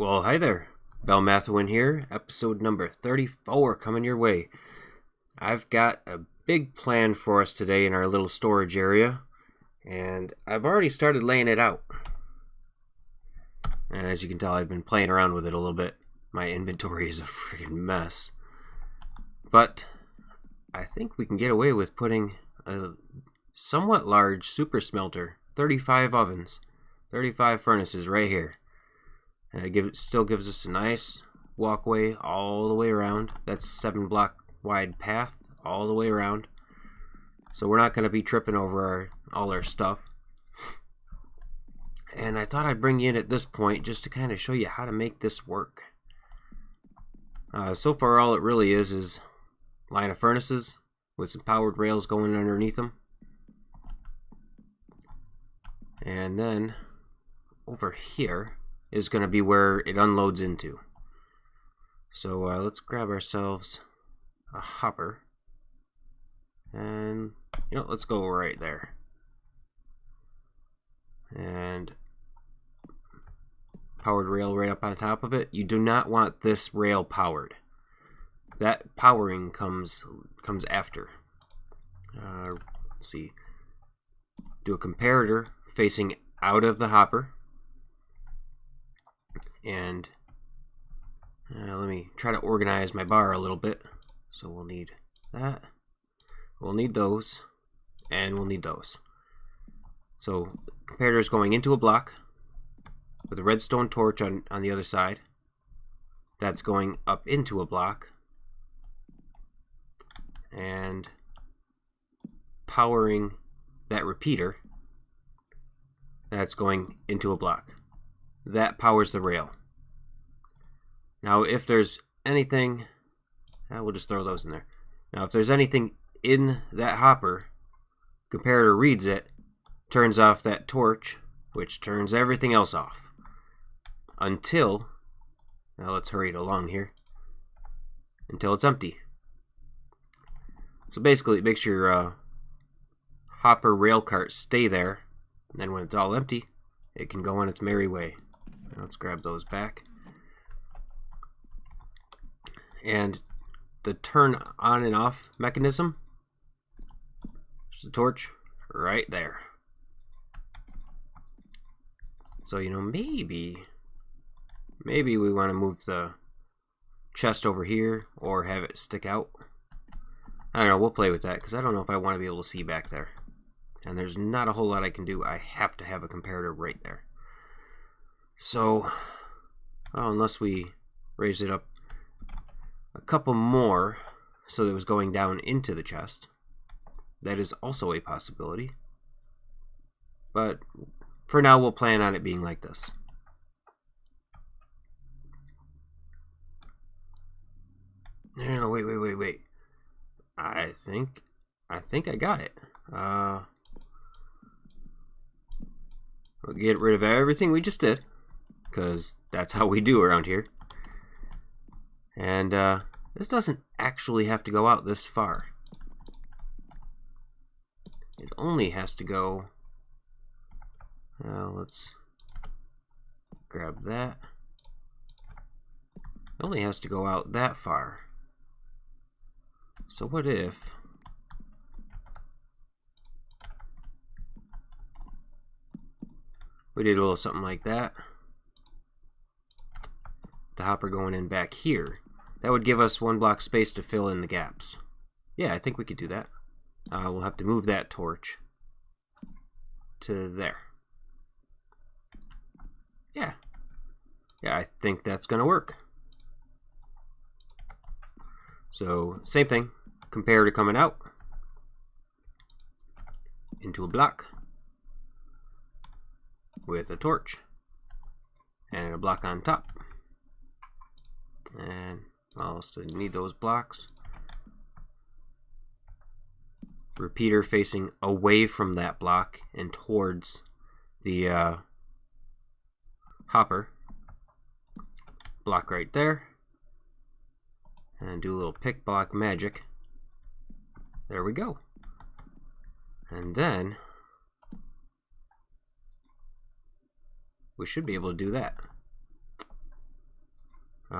Well, hi there. Belmathuin here, episode number 34 coming your way. I've got a big plan for us today in our little storage area, and I've already started laying it out. And as you can tell, I've been playing around with it a little bit. My inventory is a freaking mess. But I think we can get away with putting a somewhat large super smelter, 35 ovens, 35 furnaces right here. And it still gives us a nice walkway all the way around. That's 7-block wide path all the way around. So we're not going to be tripping over all our stuff. And I thought I'd bring you in at this point just to kind of show you how to make this work. So far all it really is line of furnaces with some powered rails going underneath them. And then over here is going to be where it unloads into. So let's grab ourselves a hopper, and let's go right there. And powered rail right up on top of it. You do not want this rail powered. That powering comes after. Let's see. Do a comparator facing out of the hopper. And let me try to organize my bar a little bit. So we'll need that. We'll need those. And we'll need those. So comparator is going into a block with a redstone torch on the other side. That's going up into a block. And powering that repeater. That's going into a block. That powers the rail. Now if there's anything, we'll just throw those in there. Now if there's anything in that hopper, comparator reads it, turns off that torch, which turns everything else off. Until, now let's hurry it along here, until it's empty. So basically it makes your hopper rail cart stay there, and then when it's all empty, it can go on its merry way. Let's grab those back. And the turn on and off mechanism, there's the torch right there. So maybe we want to move the chest over here or have it stick out. I don't know, we'll play with that because I don't know if I want to be able to see back there. And there's not a whole lot I can do. I have to have a comparator right there. So, unless we raise it up a couple more so that it was going down into the chest. That is also a possibility. But for now, we'll plan on it being like this. No, wait. I think I got it. We'll get rid of everything we just did, because that's how we do around here. And this doesn't actually have to go out this far. It only has to go, let's grab that. It only has to go out that far. So what if we did a little something like that? The hopper going in back here. That would give us 1 block space to fill in the gaps. Yeah, I think we could do that. We'll have to move that torch to there. Yeah, I think that's gonna work. So same thing, comparator coming out into a block with a torch and a block on top. And I'll still need those blocks. Repeater facing away from that block and towards the hopper. Block right there. And do a little pick block magic. There we go. And then we should be able to do that. We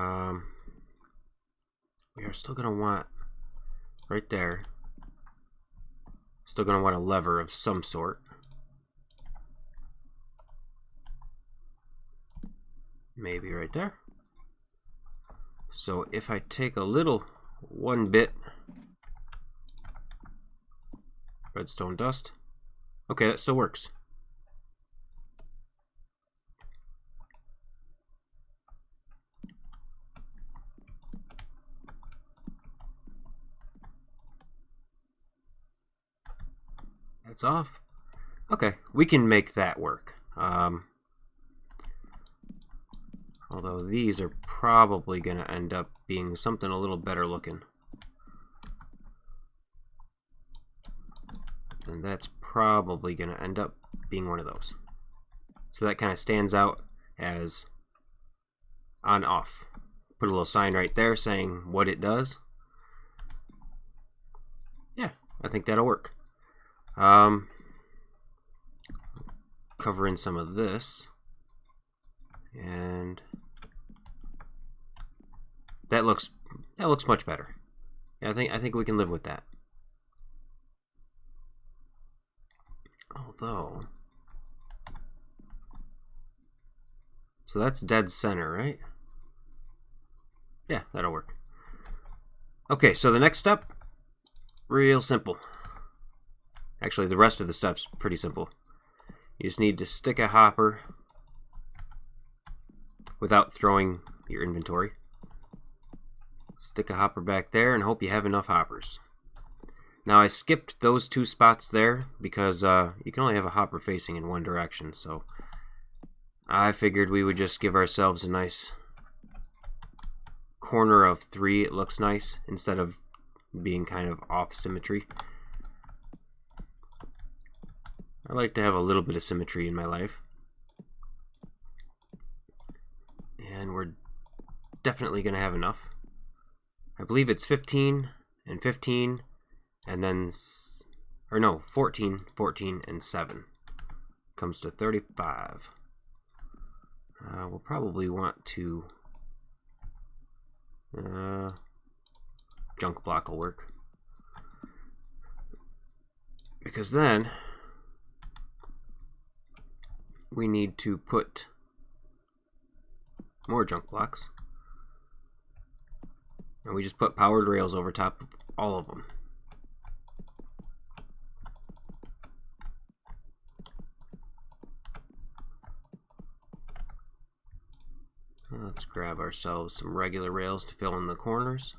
are still going to want, right there, still going to want a lever of some sort. Maybe right there. So if I take a little 1-bit redstone dust, okay, that still works. That's off. Okay, we can make that work. Although these are probably going to end up being something a little better looking. And that's probably going to end up being one of those. So that kind of stands out as on off. Put a little sign right there saying what it does. Yeah, I think that'll work. Cover in some of this. And that looks much better. Yeah, I think we can live with that. Although, so that's dead center, right? Yeah, that'll work. Okay, so the next step, real simple. Actually, the rest of the steps pretty simple. You just need to stick a hopper without throwing your inventory. Stick a hopper back there and hope you have enough hoppers. Now I skipped those 2 spots there because you can only have a hopper facing in one direction, so I figured we would just give ourselves a nice corner of 3. It looks nice instead of being kind of off symmetry. I like to have a little bit of symmetry in my life. And we're definitely going to have enough. I believe it's 15 and 15 and then, or no, 14, 14 and 7 comes to 35. We'll probably want to junk block will work, because then we need to put more junk blocks, and we just put powered rails over top of all of them. Let's grab ourselves some regular rails to fill in the corners.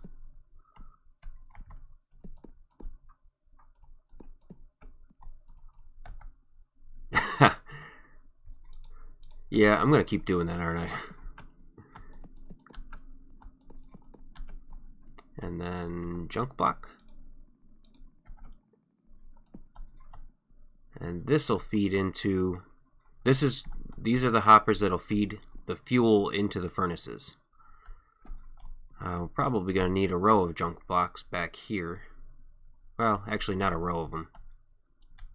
Yeah, I'm gonna keep doing that, aren't I? And then junk block. And this will feed into, these are the hoppers that'll feed the fuel into the furnaces. We're probably going to need a row of junk blocks back here. Well, actually not a row of them.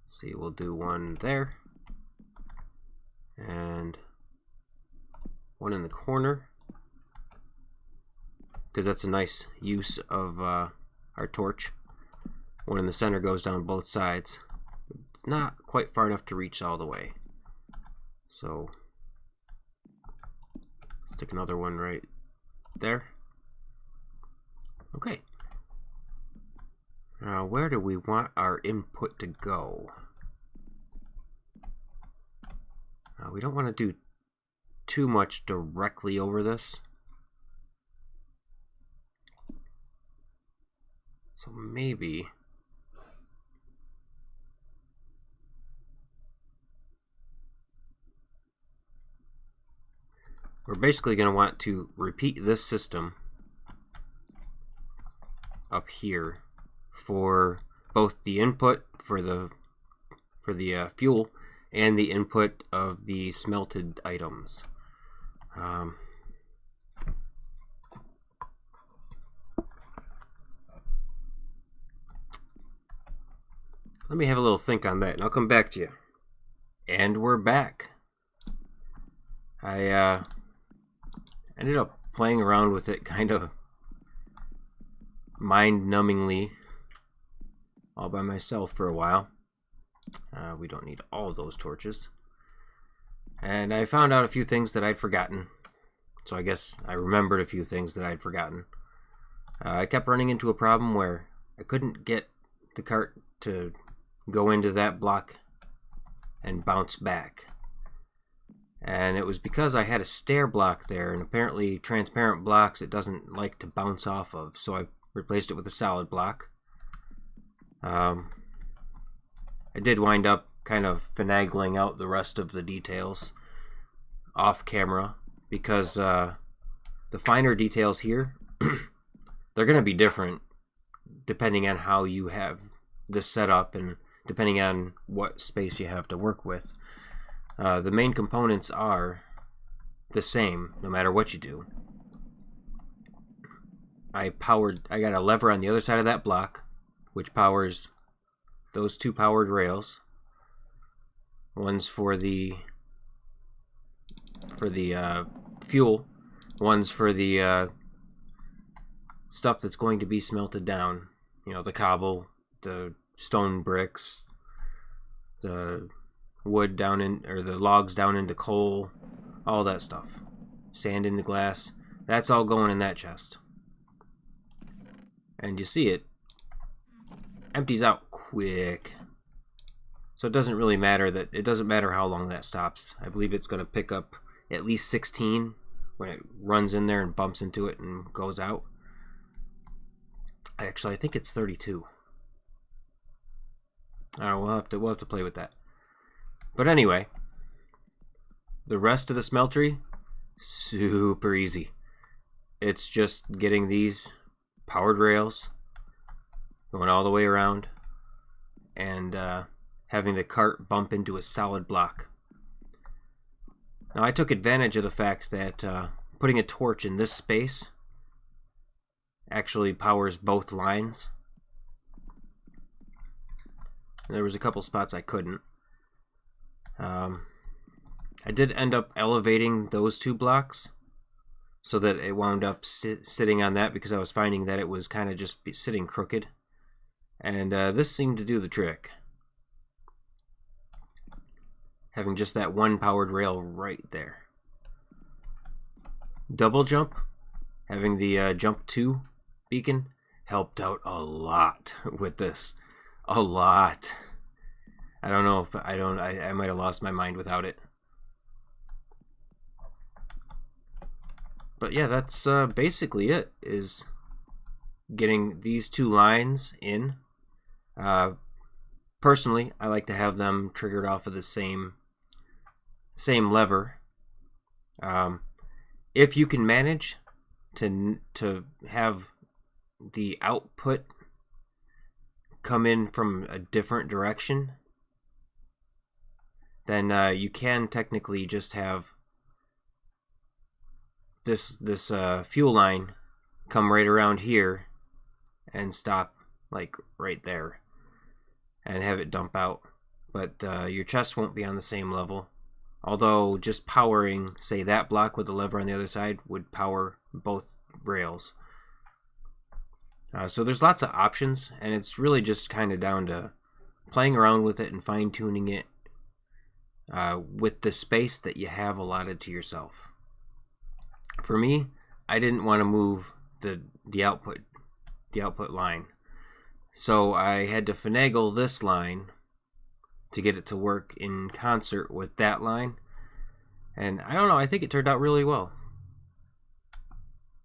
Let's see, we'll do one there. And one in the corner, because that's a nice use of our torch. One in the center goes down both sides. Not quite far enough to reach all the way. So stick another one right there. Okay. Now, where do we want our input to go? We don't want to do too much directly over this. So maybe we're basically going to want to repeat this system up here for both the input for the fuel and the input of the smelted items. Let me have a little think on that and I'll come back to you. And we're back. I ended up playing around with it kind of mind-numbingly all by myself for a while. We don't need all of those torches. And I found out a few things that I'd forgotten. So I guess I remembered a few things that I'd forgotten. I kept running into a problem where I couldn't get the cart to go into that block and bounce back. And it was because I had a stair block there, and apparently transparent blocks it doesn't like to bounce off of, so I replaced it with a solid block. I did wind up kind of finagling out the rest of the details off camera, because the finer details here they're going to be different depending on how you have this set up and depending on what space you have to work with. The main components are the same no matter what you do. I got a lever on the other side of that block which powers those two powered rails. One's for the fuel, one's for the stuff that's going to be smelted down. You know, the cobble, the stone bricks, the wood down in, or the logs down into coal, all that stuff. Sand into glass. That's all going in that chest. And you see it empties out quick. So it doesn't really matter how long that stops. I believe it's going to pick up at least 16 when it runs in there and bumps into it and goes out. Actually, I think it's 32. I don't know, we'll have to play with that. But anyway, the rest of the smeltery, super easy. It's just getting these powered rails going all the way around and having the cart bump into a solid block. Now I took advantage of the fact that putting a torch in this space actually powers both lines. And there was a couple spots I couldn't. I did end up elevating those two blocks so that it wound up sitting on that, because I was finding that it was kind of just sitting crooked. And this seemed to do the trick. Having just that one powered rail right there. Double jump, having the jump 2 beacon helped out a lot with this. A lot. I don't know if I might have lost my mind without it. But yeah, that's basically it, is getting these two lines in. Personally, I like to have them triggered off of the same lever. If you can manage to have the output come in from a different direction, then you can technically just have this fuel line come right around here and stop like right there and have it dump out. But your chest won't be on the same level. Although just powering, say, that block with the lever on the other side would power both rails. So there's lots of options, and it's really just kind of down to playing around with it and fine-tuning it with the space that you have allotted to yourself. For me, I didn't want to move the output line, so I had to finagle this line to get it to work in concert with that line. And I don't know, I think it turned out really well.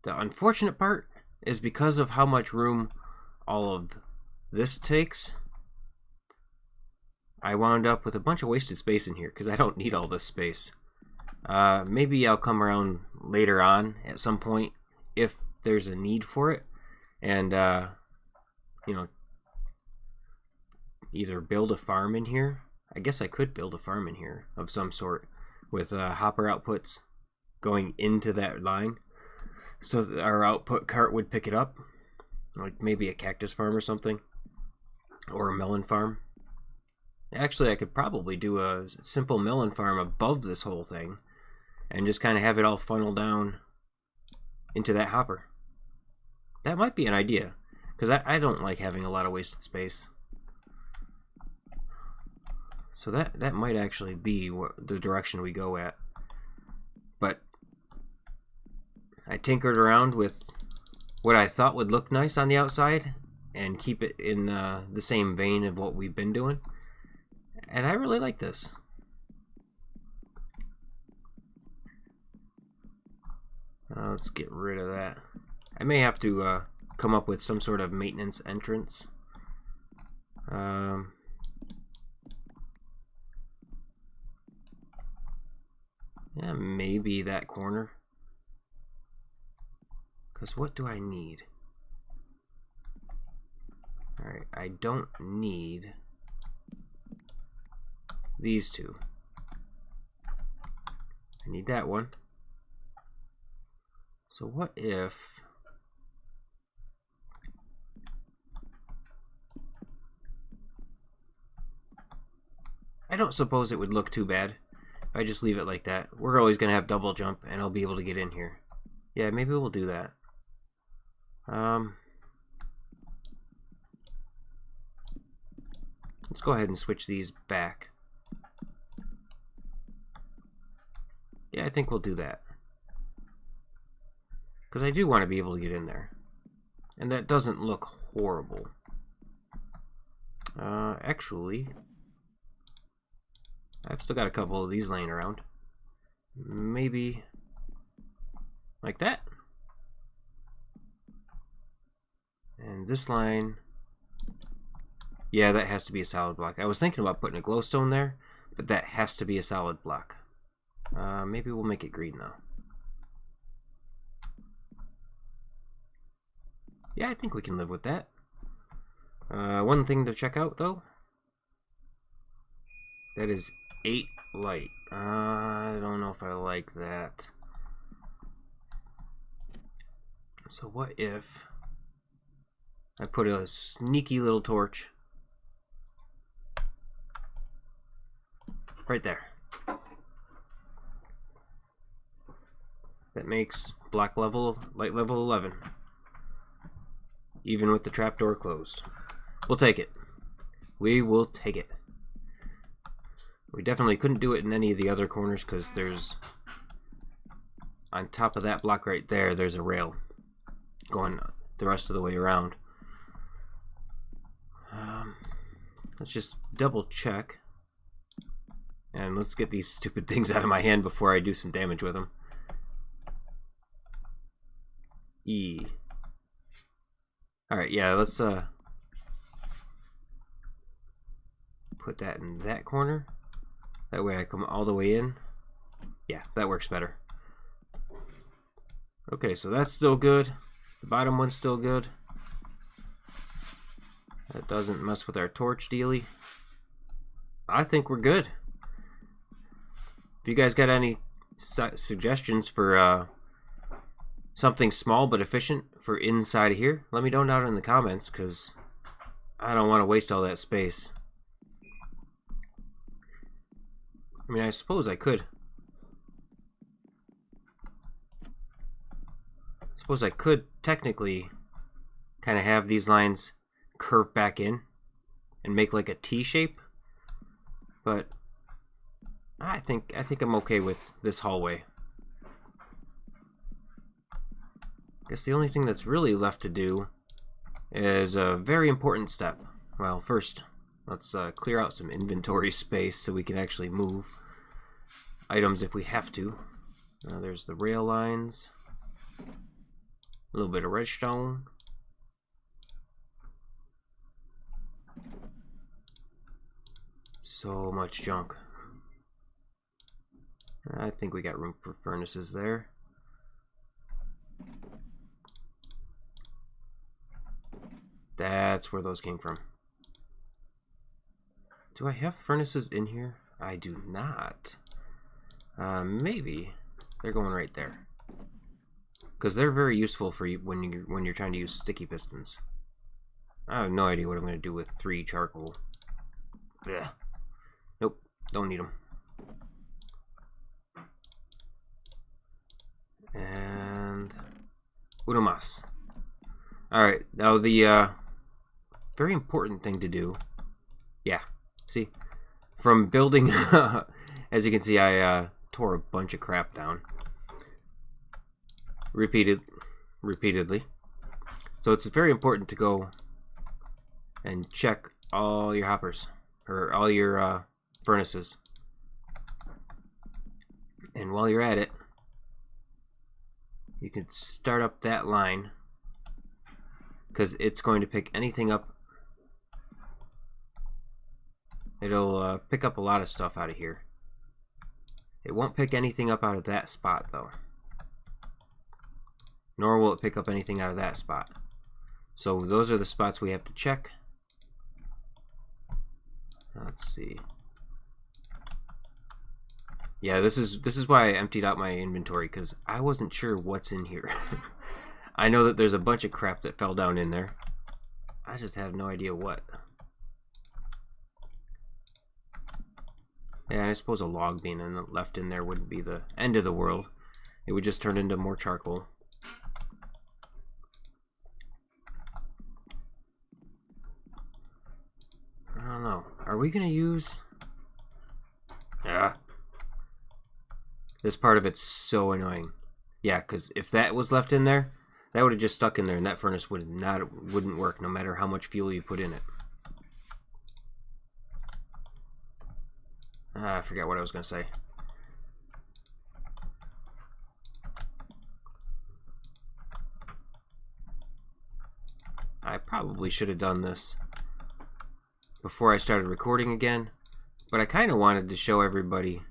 The unfortunate part is because of how much room all of this takes, I wound up with a bunch of wasted space in here because I don't need all this space. Maybe I'll come around later on at some point if there's a need for it, and you know, either build a farm in here. I guess I could build a farm in here of some sort with hopper outputs going into that line, so that our output cart would pick it up, like maybe a cactus farm or something, or a melon farm. Actually, I could probably do a simple melon farm above this whole thing and just kind of have it all funnel down into that hopper. That might be an idea, because I don't like having a lot of wasted space. So that might actually be the direction we go at. But I tinkered around with what I thought would look nice on the outside and keep it in the same vein of what we've been doing. And I really like this. Let's get rid of that. I may have to come up with some sort of maintenance entrance. Yeah, maybe that corner. Because what do I need? Alright, I don't need these two. I need that one. So what if... I don't suppose it would look too bad if I just leave it like that. We're always going to have double jump and I'll be able to get in here. Yeah, maybe we'll do that. Let's go ahead and switch these back. Yeah, I think we'll do that. Because I do want to be able to get in there. And that doesn't look horrible. Actually, I've still got a couple of these laying around. Maybe like that. And this line, yeah, that has to be a solid block. I was thinking about putting a glowstone there, but that has to be a solid block. Maybe we'll make it green though. Yeah, I think we can live with that. One thing to check out though, that is 8 light. I don't know if I like that. So what if I put a sneaky little torch right there? That makes block level, light level 11. Even with the trapdoor closed. We'll take it. We will take it. We definitely couldn't do it in any of the other corners because there's, on top of that block right there, there's a rail going the rest of the way around. Let's just double check. And let's get these stupid things out of my hand before I do some damage with them. E. Alright, yeah, let's put that in that corner. That way I come all the way in. Yeah, that works better. Okay, so that's still good. The bottom one's still good. That doesn't mess with our torch dealy. I think we're good. If you guys got any suggestions for something small but efficient for inside here, let me know down in the comments, because I don't want to waste all that space. I mean, I suppose I could. Technically kind of have these lines curve back in and make like a T shape, but I think I'm okay with this hallway. Guess the only thing that's really left to do is a very important step. Well, first, let's clear out some inventory space so we can actually move items if we have to. There's the rail lines. A little bit of redstone. So much junk. I think we got room for furnaces there. That's where those came from. Do I have furnaces in here? I do not. Maybe they're going right there, because they're very useful for you when you're trying to use sticky pistons. I have no idea what I'm going to do with 3 charcoal. Blech. Nope, don't need them. And Uno más. Alright, now the very important thing to do. Yeah, see? From building, as you can see, I tore a bunch of crap down. Repeatedly. So it's very important to go and check all your hoppers, or all your furnaces. And while you're at it, you can start up that line, because it's going to pick anything up. It'll pick up a lot of stuff out of here. It won't pick anything up out of that spot though. Nor will it pick up anything out of that spot. So those are the spots we have to check. Let's see. Yeah, this is why I emptied out my inventory, because I wasn't sure what's in here. I know that there's a bunch of crap that fell down in there. I just have no idea what. Yeah, I suppose a log being left in there wouldn't be the end of the world. It would just turn into more charcoal. I don't know. Are we gonna use... Yeah. This part of it's so annoying. Yeah, because if that was left in there, that would have just stuck in there, and that furnace wouldn't work no matter how much fuel you put in it. I forgot what I was gonna say. I probably should have done this before I started recording again, but I kind of wanted to show everybody,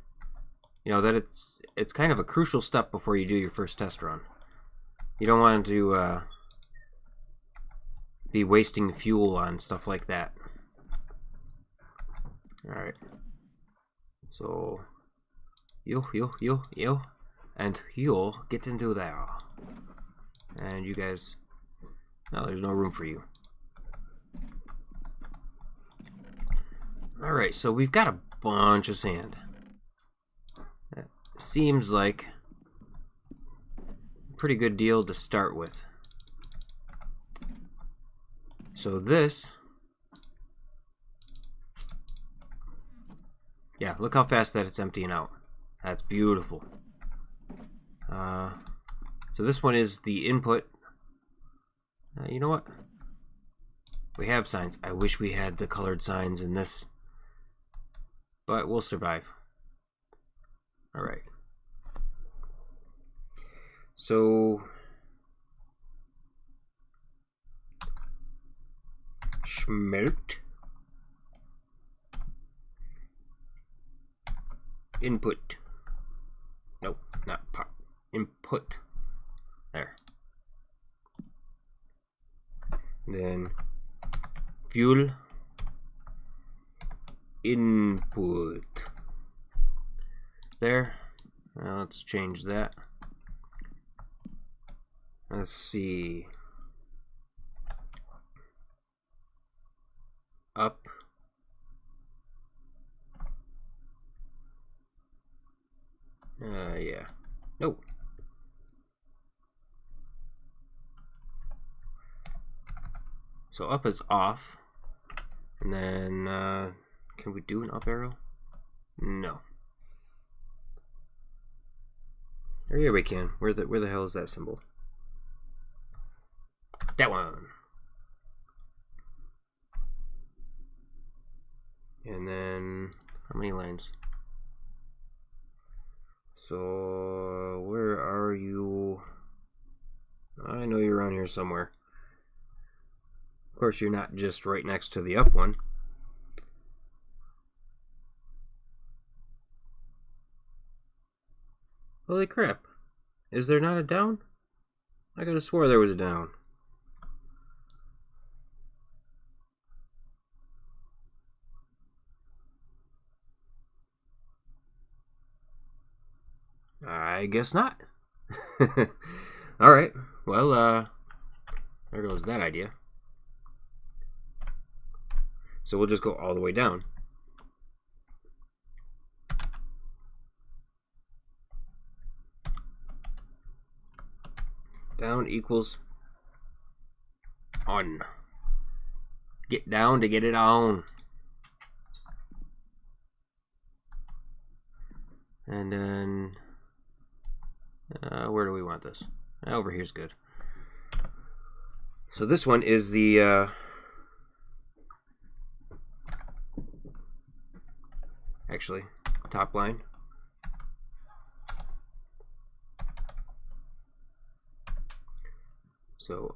you know, that it's kind of a crucial step before you do your first test run. You don't want to be wasting fuel on stuff like that. Alright. So, you, and you'll get into there. And you guys, no, there's no room for you. Alright, so we've got a bunch of sand. That seems like a pretty good deal to start with. So this... Yeah, look how fast that it's emptying out. That's beautiful. So this one is the input. You know what? We have signs. I wish we had the colored signs in this. But we'll survive. Alright. So... Smelt. Input. Nope, not pop. Input. There. And then fuel. Input. There. Now let's change that. Let's see. Up. Yeah. No. So up is off. And then, can we do an up arrow? No. Or yeah, we can. Where the hell is that symbol? That one. And then, how many lines? So, where are you? I know you're around here somewhere. Of course, you're not just right next to the up one. Holy crap. Is there not a down? I could have swore there was a down. I guess not. Alright, well, there goes that idea. So we'll just go all the way down. down equals on. Get down to get it on. And then, where do we want this? Over here's good. So this one is the actually top line. So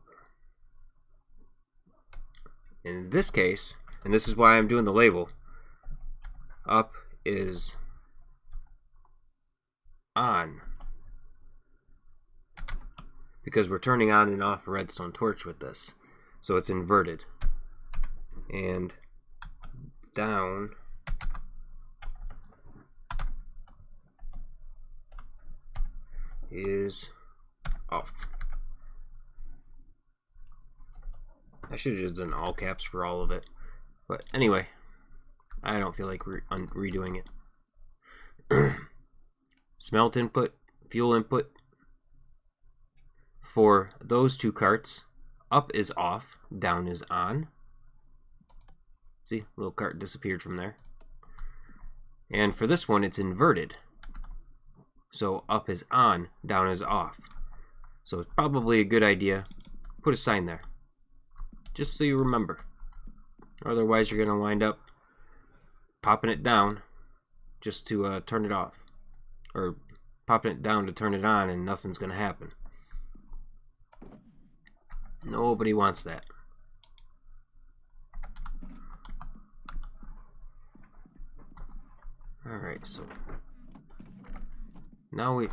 in this case, and this is why I'm doing the label, up is on, because we're turning on and off a redstone torch with this, so it's inverted. And down is off. I should have just done all caps for all of it, but anyway, I don't feel like redoing it. Smelt input, fuel input. For those two carts, up is off, down is on. See, little cart disappeared from there. And for this one, it's inverted. So up is on, down is off. So it's probably a good idea, put a sign there, just so you remember. Otherwise, you're going to wind up popping it down just to turn it off. Or popping it down to turn it on, and nothing's going to happen. Nobody wants that. Alright, so now we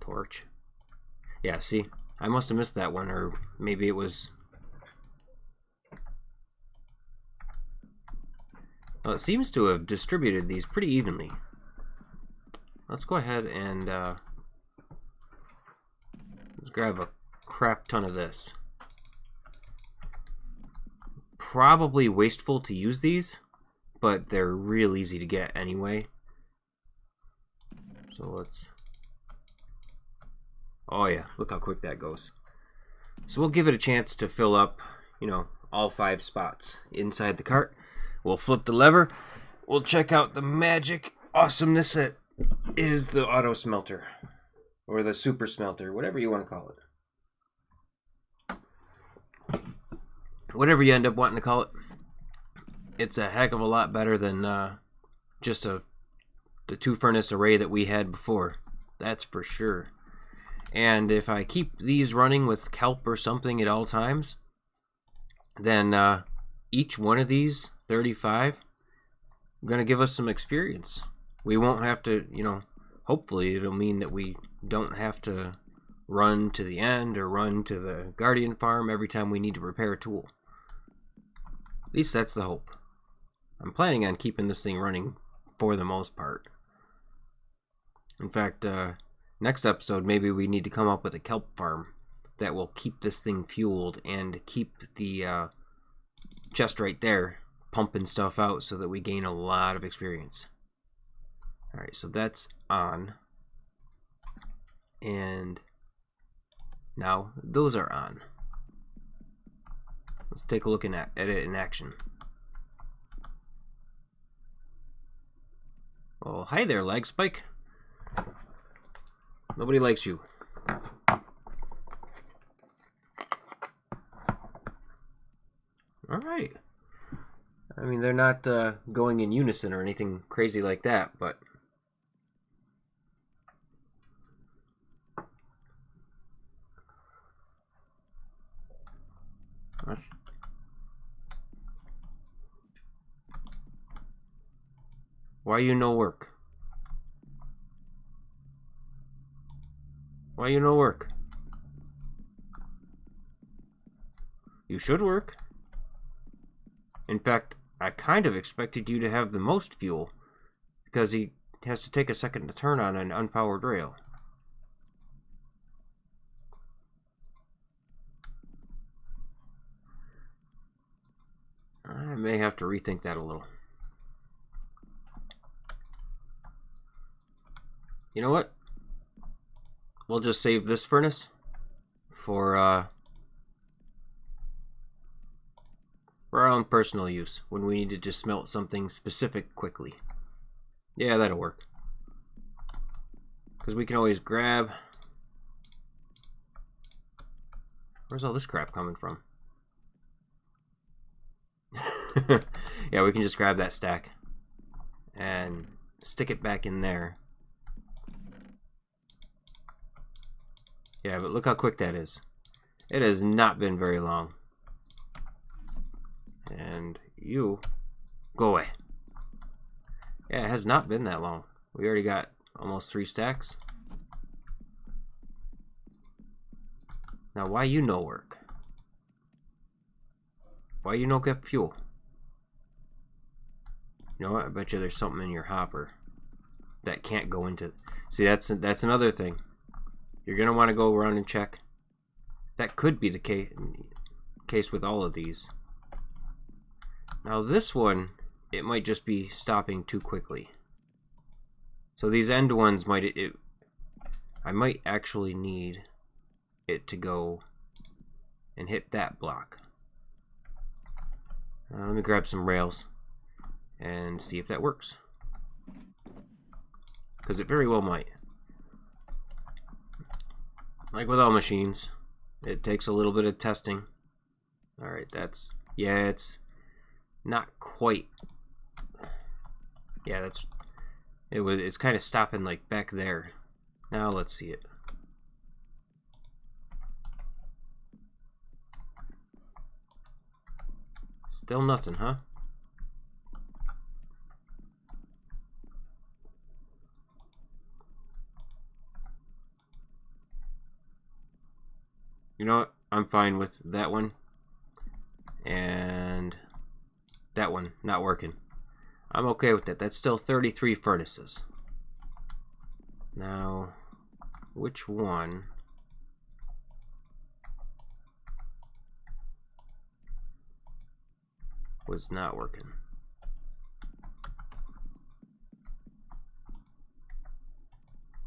torch. Yeah, see, I must have missed that one, or maybe it was. Well, it seems to have distributed these pretty evenly. Let's go ahead and let's grab a crap ton of this. Probably wasteful to use these, but they're real easy to get anyway. So let's... Oh yeah, look how quick that goes. So we'll give it a chance to fill up, you know, all 5 spots inside the cart. We'll flip the lever. We'll check out the magic awesomeness that is the auto smelter. Or the super smelter, whatever you want to call it. Whatever you end up wanting to call it. It's a heck of a lot better than just the 2 furnace array that we had before. That's for sure. And if I keep these running with kelp or something at all times, then each one of these 35 going to give us some experience. We won't have to, you know, hopefully it'll mean that we don't have to run to the end or run to the Guardian farm every time we need to repair a tool. At least that's the hope. I'm planning on keeping this thing running for the most part. In fact, next episode maybe we need to come up with a kelp farm that will keep this thing fueled and keep the chest right there pumping stuff out so that we gain a lot of experience. Alright, so that's on. And now those are on. Let's take a look at it in action. Well, hi there, Lag Spike. Nobody likes you. Alright. I mean, they're not going in unison or anything crazy like that, but... Why you no work? Why you no work? You should work. In fact, I kind of expected you to have the most fuel, because he has to take a second to turn on an unpowered rail. I may have to rethink that a little. You know what? we'll just save this furnace for our own personal use when we need to just smelt something specific quickly. Yeah, that'll work. Because we can always grab... Where's all this crap coming from? Yeah, we can just grab that stack and stick it back in there. Yeah, but look how quick that is. It has not been very long. And you go away. Yeah, it has not been that long. We already got almost 3 stacks. Now, why you no work? Why you no get fuel? You know what? I bet you there's something in your hopper that can't go into. See, that's another thing. You're gonna want to go around and check. That could be the case with all of these. Now this one, it might just be stopping too quickly. So these end ones might I might actually need it to go and hit that block. Let me grab some rails and see if that works, because it very well might. Like with all machines, it takes a little bit of testing. Alright, that's... yeah, it's not quite... yeah, that's... it's kind of stopping like back there. Now let's see it. Still nothing, huh? You know what? I'm fine with that one. And that one not working. I'm okay with that. That's still 33 furnaces. Now, which one? Was not working.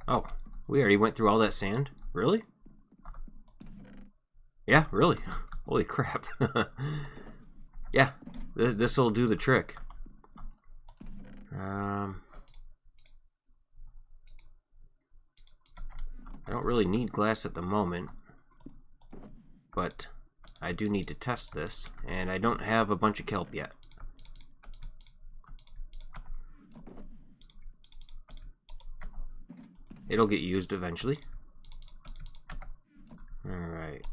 Oh, we already went through all that sand? Really? Yeah, really. Holy crap. Yeah, this will do the trick. I don't really need glass at the moment, but I do need to test this, and I don't have a bunch of kelp yet. It'll get used eventually. Alright.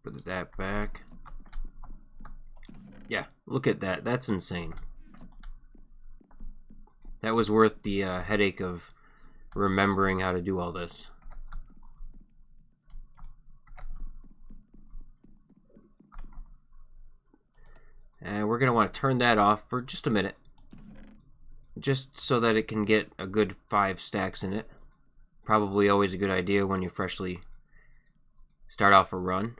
Put that back. Yeah, look at that. That's insane. That was worth the headache of remembering how to do all this. And we're going to want to turn that off for just a minute. Just so that it can get a good 5 stacks in it. Probably always a good idea when you freshly start off a run.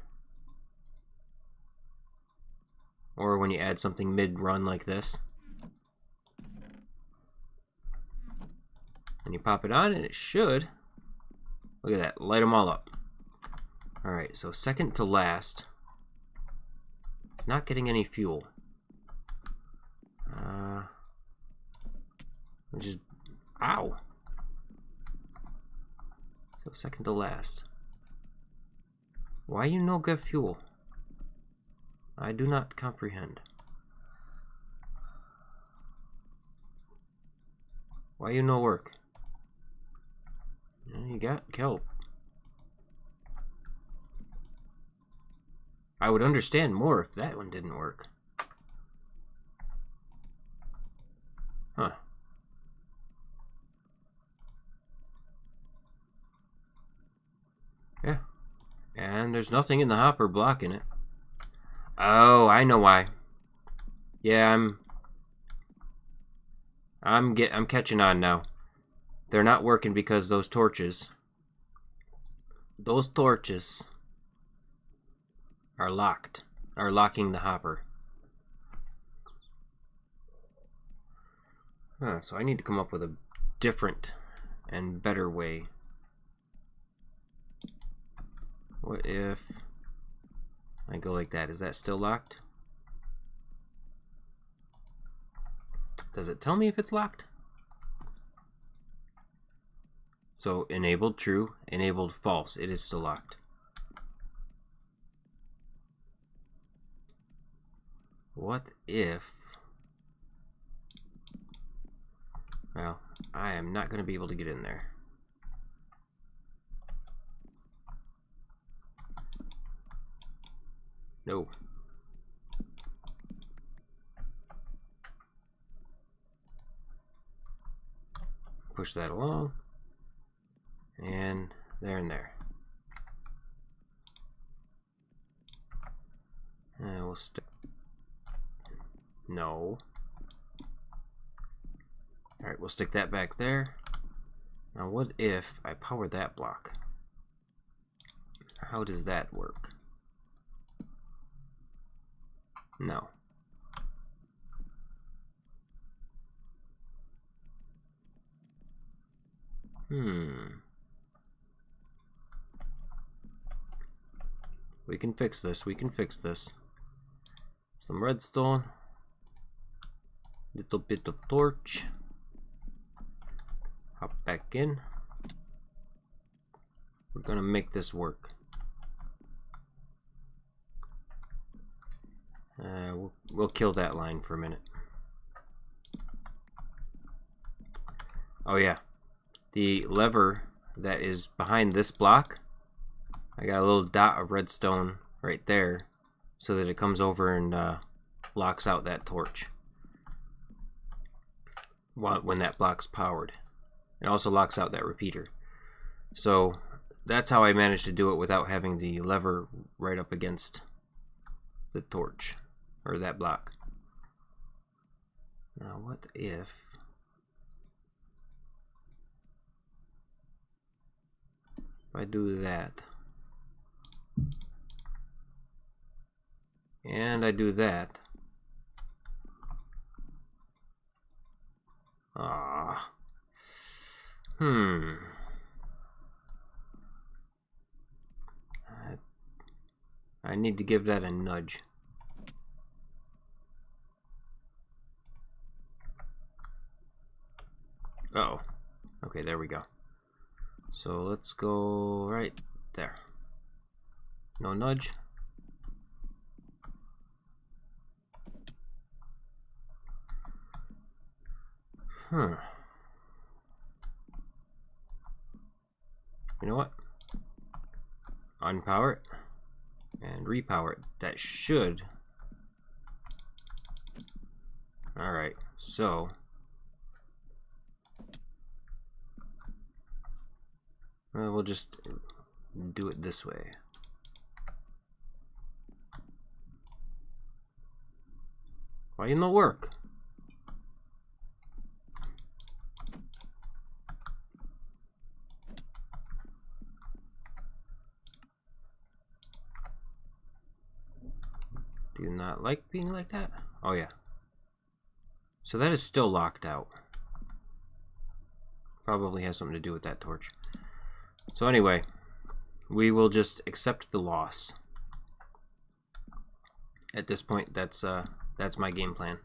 Or when you add something mid-run like this. And you pop it on and it should, look at that, light them all up. Alright, so second to last. It's not getting any fuel. Just, ow. So second to last. Why you no get fuel? I do not comprehend. Why you no work? You got kelp. I would understand more if that one didn't work. Huh. Yeah. And there's nothing in the hopper blocking it. Oh, I know why. Yeah, I'm catching on now. They're not working because those torches are locked. Are locking the hopper. Huh, so I need to come up with a different and better way. What if I go like that? Is that still locked? Does it tell me if it's locked? So enabled true, enabled false. It is still locked. What if... Well, I am not going to be able to get in there. No. Push that along. And there and there. And we'll stick. No. Alright, we'll stick that back there. Now what if I power that block? How does that work? No. We can fix this, we can fix this. Some redstone. Little bit of torch. Hop back in. We're gonna make this work. We'll kill that line for a minute. Oh yeah, the lever that is behind this block, I got a little dot of redstone right there so that it comes over and locks out that torch when that block's powered. It also locks out that repeater. So that's how I managed to do it without having the lever right up against the torch or that block. Now what if I do that and I do that? I need to give that a nudge. Uh-oh. Okay, there we go. So let's go right there. No nudge. You know what? Unpower it and repower it. That should. Alright, so we'll just do it this way. Why didn't it work? Do not like being like that? Oh yeah. So that is still locked out. Probably has something to do with that torch. So anyway, we will just accept the loss. At this point, that's my game plan.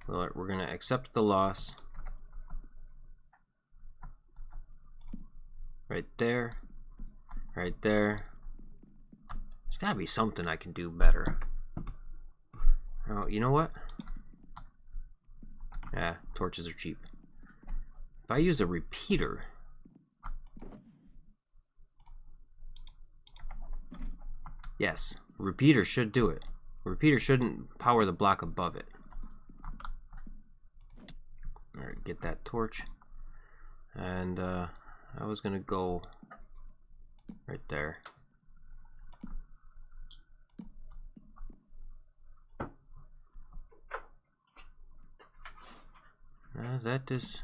Well, we're gonna accept the loss. Right there. Right there. There's gotta be something I can do better. Oh, you know what? Yeah, torches are cheap. If I use a repeater, yes, repeater should do it. Repeater shouldn't power the block above it. Alright, get that torch. And I was gonna go right there. That is...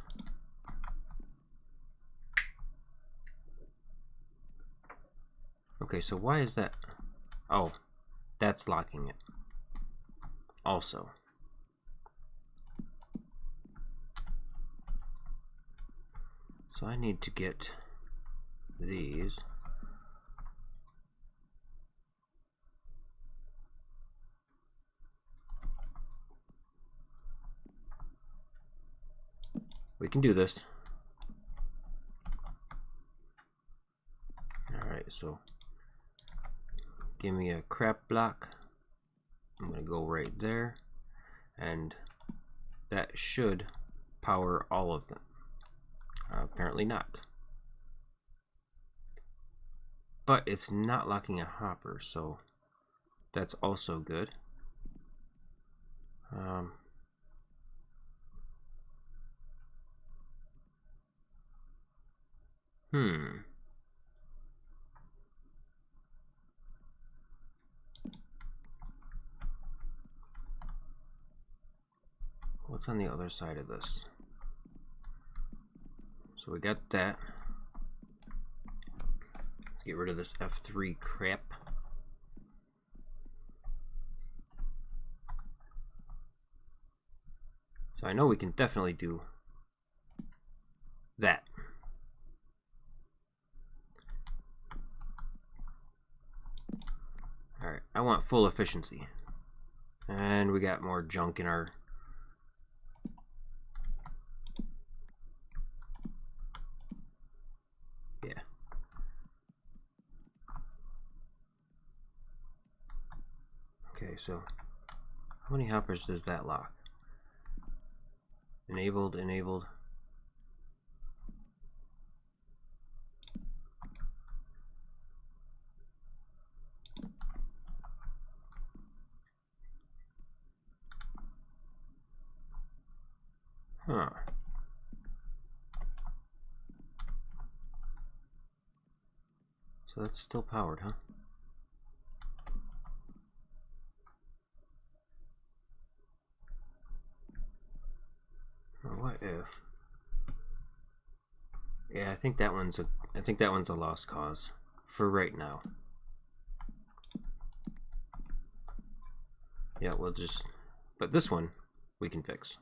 Okay, so why is that? Oh, that's locking it. Also. So I need to get these. We can do this. Alright, so give me a crap block. I'm going to go right there, and that should power all of them. Apparently not. But it's not locking a hopper, so that's also good. What's on the other side of this? So we got that. Let's get rid of this F3 crap. So I know we can definitely do that. Alright, I want full efficiency. And we got more junk in our... Yeah. Okay, so how many hoppers does that lock? Enabled, enabled. Huh. So that's still powered, huh? Or what if? Yeah, I think that one's a lost cause for right now. Yeah, we'll just, but this one we can fix.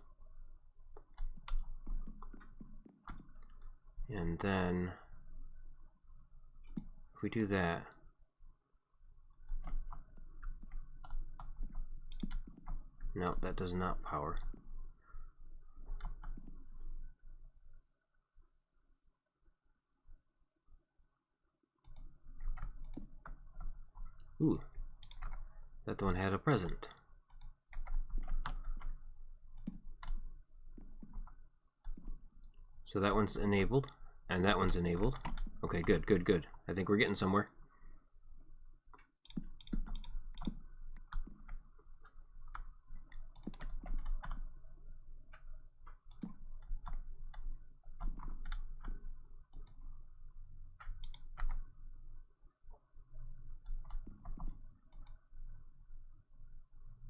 And then if we do that, no, that does not power. Ooh, that one had a present. So that one's enabled, and that one's enabled. Okay, good, good, good. I think we're getting somewhere.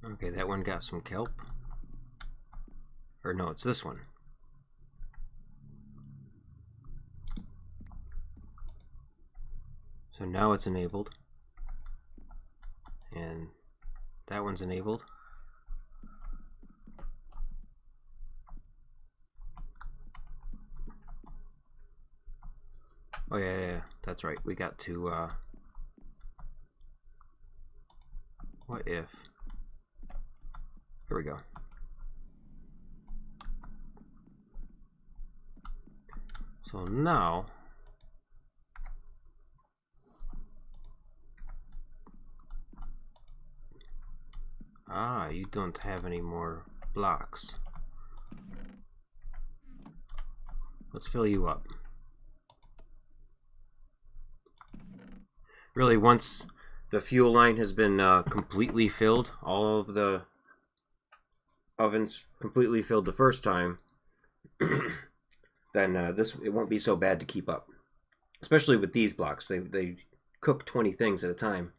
Okay, that one got some kelp. Or no, it's this one. So now it's enabled. And that one's enabled. Oh yeah, that's right. We got to, what if? Here we go. So now, you don't have any more blocks. Let's fill you up. Really, once the fuel line has been completely filled, all of the ovens completely filled the first time, then it won't be so bad to keep up. Especially with these blocks, they cook 20 things at a time.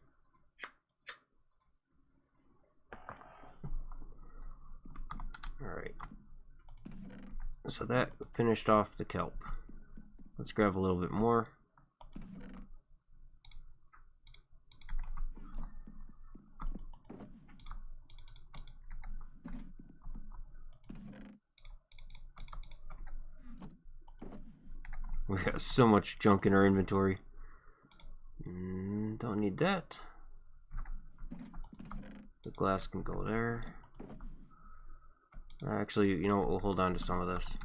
Alright, so that finished off the kelp. Let's grab a little bit more. We got so much junk in our inventory. Don't need that. The glass can go there. Actually, you know what? We'll hold on to some of this.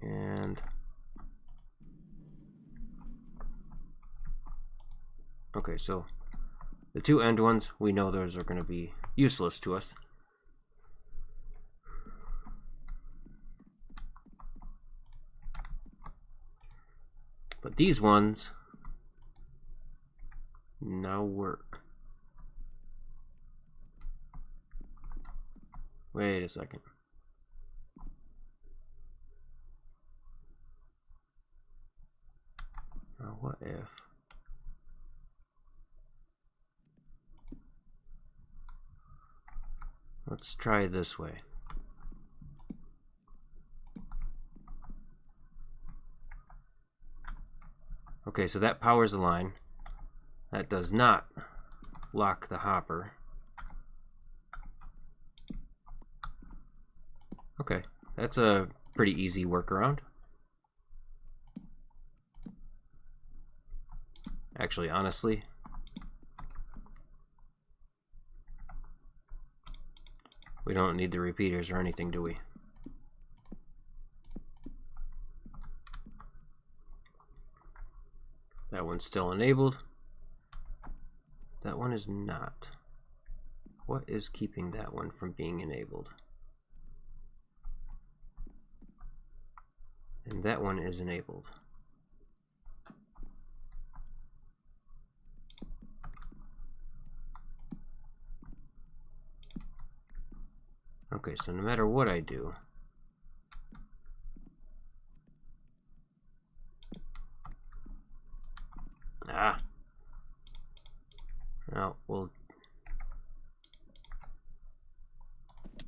And okay, so the two end ones, we know those are going to be useless to us. But these ones now work. Wait a second. Now what if? Let's try this way. Okay, so that powers the line. That does not lock the hopper. Okay, that's a pretty easy workaround. Actually, honestly, we don't need the repeaters or anything, do we? That one's still enabled. That one is not. What is keeping that one from being enabled? And that one is enabled. Okay, so no matter what I do, now we'll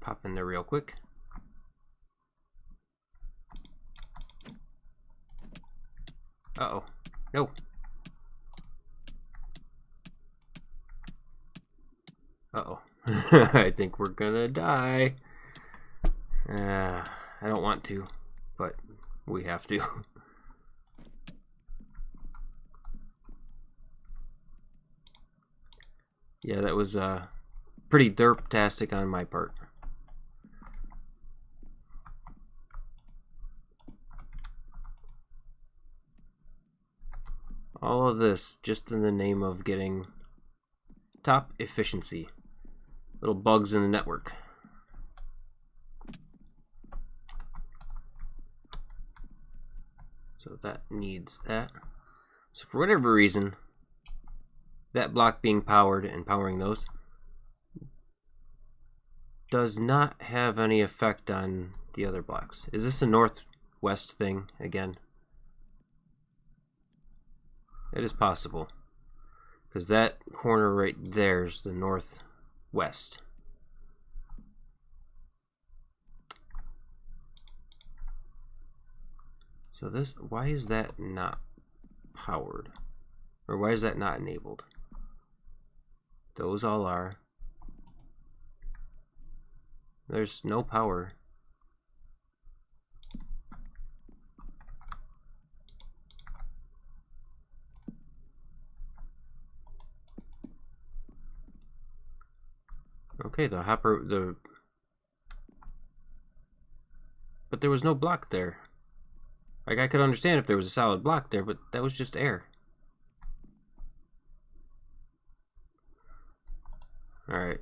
pop in there real quick. Uh-oh. No. Uh-oh. I think we're gonna die. I don't want to, but we have to. Yeah, that was pretty derp-tastic on my part. All of this just in the name of getting top efficiency. Little bugs in the network. So that needs that. So for whatever reason, that block being powered and powering those does not have any effect on the other blocks. Is this a northwest thing again? It is possible, because that corner right there is the northwest. So this, why is that not powered? Or why is that not enabled? Those all are. There's no power. Okay, the hopper, but there was no block there. Like, I could understand if there was a solid block there, but that was just air. Alright,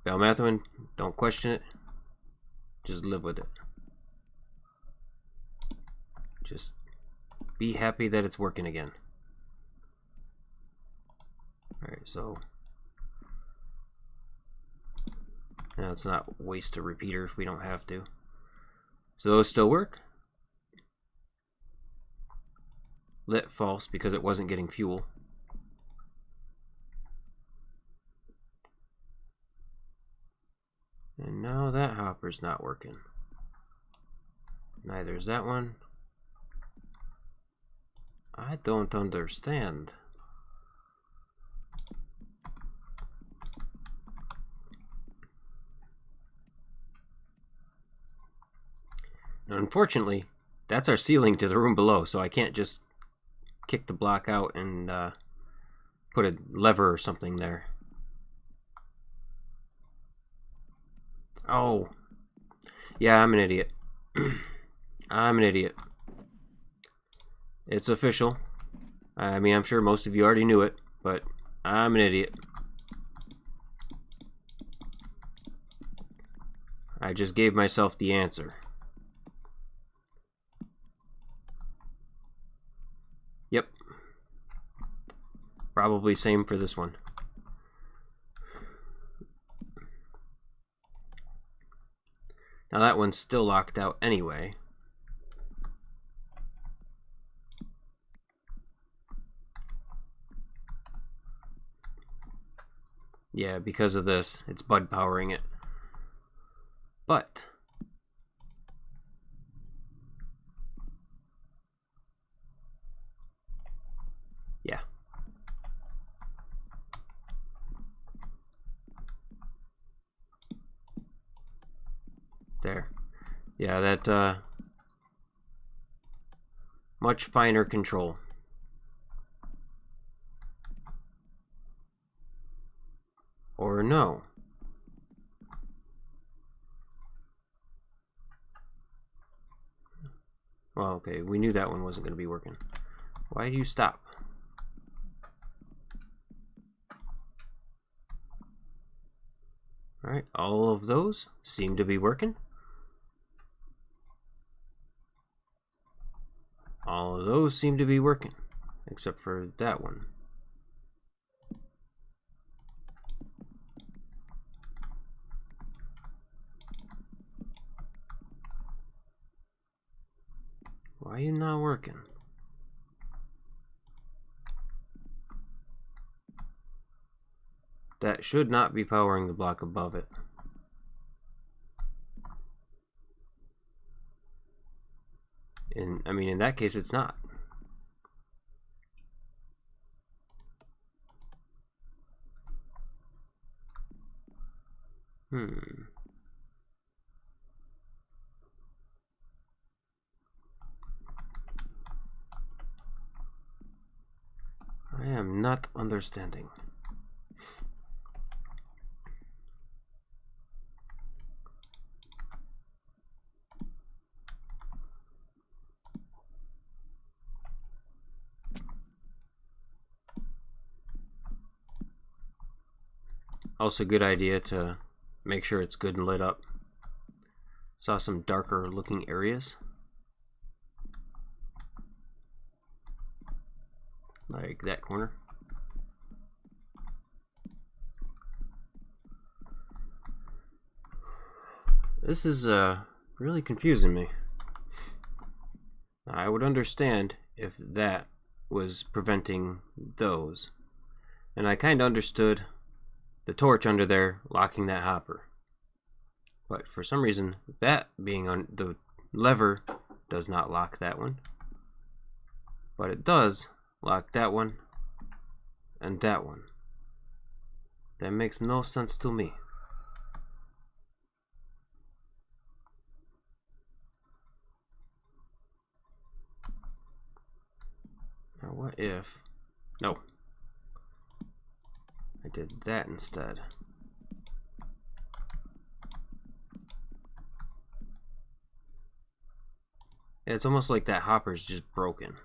Belmathuin, don't question it. Just live with it. Just be happy that it's working again. Alright, so now let's not waste a repeater if we don't have to. So those still work. Lit false because it wasn't getting fuel. And now that hopper's not working. Neither is that one. I don't understand. unfortunately, that's our ceiling to the room below, so I can't just kick the block out and put a lever or something there. Oh. Yeah, I'm an idiot. I'm an idiot. It's official. I mean, I'm sure most of you already knew it, but I'm an idiot. I just gave myself the answer. Yep. Probably same for this one. Now that one's still locked out anyway. Yeah, because of this, it's bud powering it. But yeah. There. Yeah, that much finer control. Or no. Well, okay, we knew that one wasn't going to be working. Why do you stop? Alright, all of those seem to be working. All of those seem to be working, except for that one. Why are you not working? That should not be powering the block above it. I mean, in that case, it's not. I am not understanding. Also, good idea to make sure it's good and lit up. Saw some darker looking areas. Like that corner. This is really confusing me. I would understand if that was preventing those. And I kind of understood the torch under there locking that hopper. But for some reason, that being on the lever does not lock that one. But it does lock that one and that one. That makes no sense to me. Now what if... No. I did that instead. Yeah, it's almost like that hopper's just broken.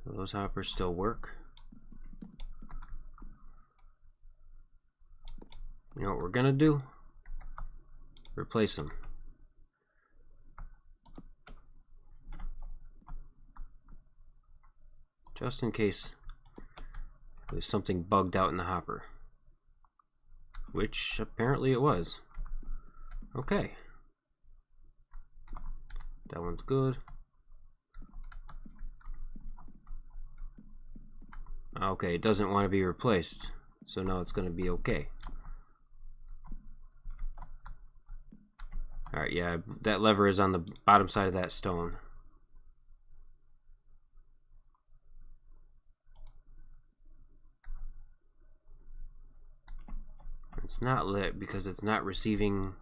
Will those hoppers still work? You know what we're gonna do? Replace them. Just in case there's something bugged out in the hopper. Which apparently it was. Okay. That one's good. Okay, it doesn't want to be replaced. So now it's going to be okay. Alright. Alright, yeah, that lever is on the bottom side of that stone. It's not lit because it's not receiving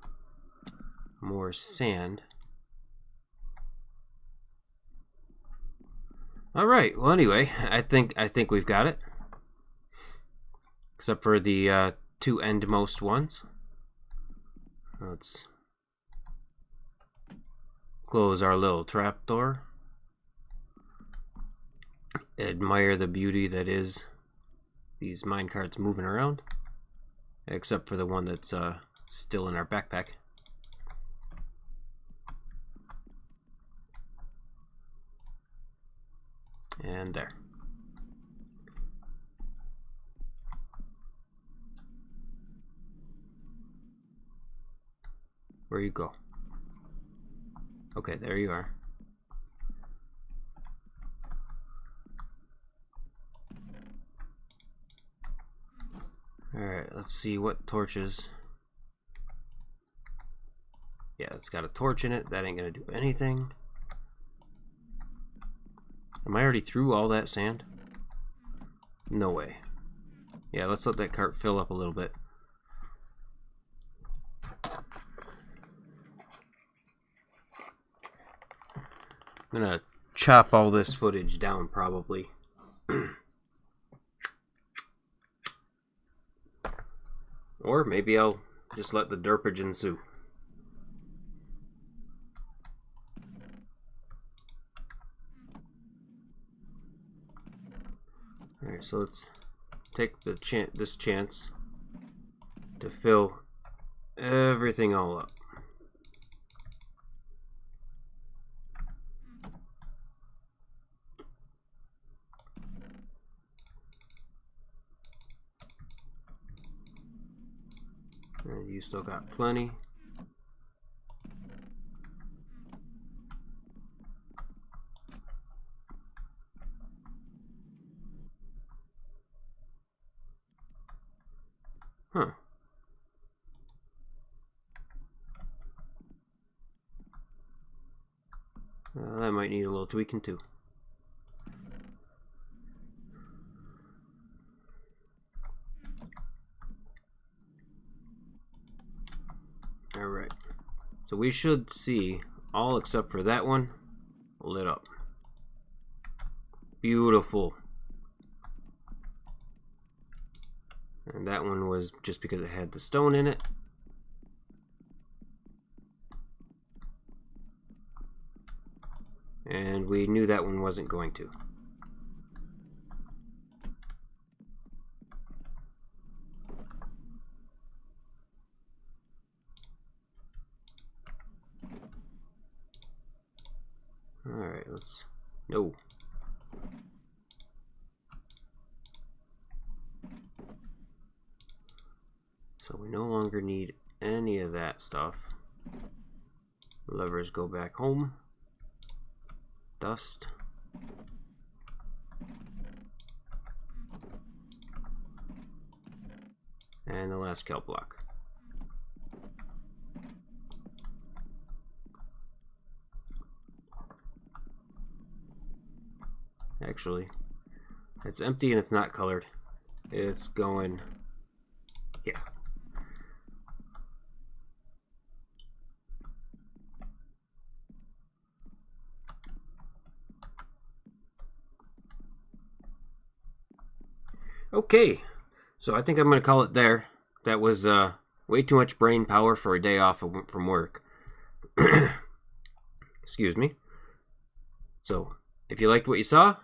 more sand. Alright, well anyway, I think we've got it. Except for the two endmost ones. Let's close our little trapdoor. Admire the beauty that is these minecarts moving around. Except for the one that's still in our backpack. And there. Where you go? Okay, there you are. Alright, let's see what torches. Yeah, it's got a torch in it. That ain't gonna do anything. Am I already through all that sand? No way. Yeah, let's let that cart fill up a little bit. I'm gonna chop all this footage down probably. Or maybe I'll just let the derpage ensue. Alright, so let's take the this chance to fill everything all up. And you still got plenty. Huh. That might need a little tweaking too. Alright, so we should see all except for that one lit up. Beautiful. And that one was just because it had the stone in it. And we knew that one wasn't going to. Alright, let's... No. So we no longer need any of that stuff. Levers go back home. Dust. And the last kelp block. Actually, it's empty and it's not colored. It's going, yeah. Okay, so I think I'm going to call it there. That was way too much brain power for a day off from work. Excuse me. So, if you liked what you saw,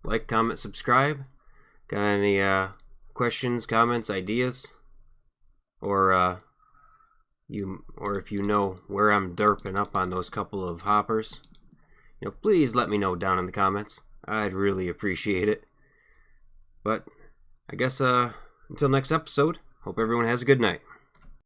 like, comment, subscribe. Got any questions, comments, ideas? Or if you know where I'm derping up on those couple of hoppers, please let me know down in the comments. I'd really appreciate it. But I guess until next episode, hope everyone has a good night.